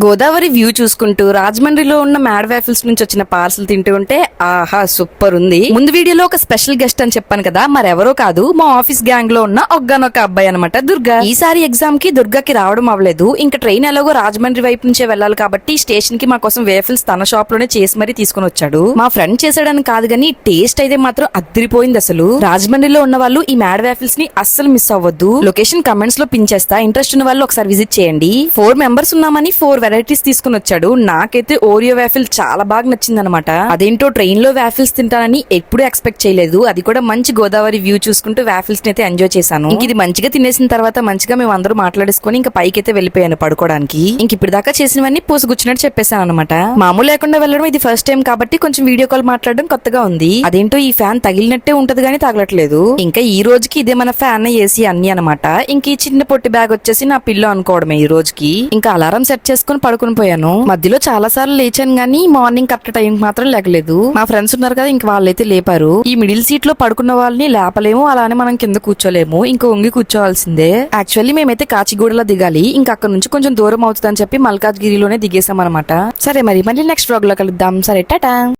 Godavari view చూసుకుంటూ రాజమండ్రిలో ఉన్న మ్యాడ్ వేఫిల్స్ నుంచి వచ్చిన పార్సల్ తింటూ ఉంటే ఆహా సూపర్ ఉంది. ముందు వీడియోలో ఒక స్పెషల్ గెస్ట్ అని చెప్పాను కదా, మరెవరో కాదు మా ఆఫీస్ గ్యాంగ్ లో ఉన్న ఒక్కనొక్క అబ్బాయి అనమాట దుర్గా. ఈసారి ఎగ్జామ్ కి దుర్గాకి రావడం అవ్వలేదు. ఇంకా ట్రైన్ ఎలాగో రాజమండ్రి వైపు నుంచే వెళ్ళాలి కాబట్టి స్టేషన్ కి మా కోసం వేఫిల్స్ తన షాప్ లోనే చేసి మరీ తీసుకుని వచ్చాడు. మా ఫ్రెండ్ చేసాడని కాదు గానీ టేస్ట్ అయితే మాత్రం అదిరిపోయింది అసలు. రాజమండ్రిలో ఉన్న వాళ్ళు ఈ మ్యాడ్ వేఫిల్స్ ని అస్సలు మిస్ అవ్వద్దు. లొకేషన్ కమెంట్స్ లో పిన్ చేస్తా, ఇంట్రెస్ట్ ఉన్న వాళ్ళు ఒకసారి విజిట్ చేయండి. 4 మెంబర్స్ ఉన్నామని 4 వెరైటీస్ తీసుకుని వచ్చాడు. నాకైతే ఓరియో వేఫిల్ చాలా బాగా నచ్చింది అనమాట. అదేంటో ట్రైన్ లో వేఫిల్స్ తింటానని ఎప్పుడు ఎక్స్పెక్ట్ చేయలేదు. అది కూడా మంచి గోదావరి వ్యూ చూసుకుంటూ వేఫిల్స్ ని అయితే ఎంజాయ్ చేశాను. ఇంక ఇది మంచిగా తినేసిన తర్వాత మంచిగా మేము అందరూ మాట్లాడేసుకుని ఇంకా పైకి అయితే వెళ్ళిపోయాను పడుకోవడానికి. ఇంక ఇప్పుడు దాకా చేసినవన్నీ పూసుగుచ్చినట్టు చెప్పేశాను అనమాట. మామూలు లేకుండా వెళ్ళడం ఇది ఫస్ట్ టైం కాబట్టి కొంచెం వీడియో కాల్ మాట్లాడడం కొత్తగా ఉంది. అదేంటో ఈ ఫ్యాన్ తగిలినట్టే ఉంటది గానీ తగలట్లేదు. ఇంకా ఈ రోజుకి ఇదే మన ఫ్యాన్ ఏసీ అన్ని అనమాట. ఇంక ఈ చిన్న పొట్టి బ్యాగ్ వచ్చేసి నా పిల్లో అనుకోవడమే ఈ రోజుకి. ఇంకా అలారం సెట్ చేసుకుని పడుకుని పోయాను. మధ్యలో చాలా సార్లు లేచాను గానీ మార్నింగ్ కరెక్ట్ టైం మాత్రం లేగలేదు. మా ఫ్రెండ్స్ ఉన్నారు కదా, ఇంక వాళ్ళైతే లేపారు. ఈ మిడిల్ సీట్ లో పడుకున్న వాళ్ళని లేపలేము, అలానే మనం కింద కూర్చోలేము. ఇంకా వంగి కూర్చోవాల్సిందే. యాక్చువల్లీ మేమైతే కాచిగూడలో దిగాలి. ఇంకా అక్కడ నుంచి కొంచెం దూరం అవుతుందని చెప్పి మల్కాజ్గిరిలోనే దిగేసాం అనమాట. సరే మరి మళ్ళీ నెక్స్ట్ వ్లాగ్ లో కలుద్దాం. సరే టాటా.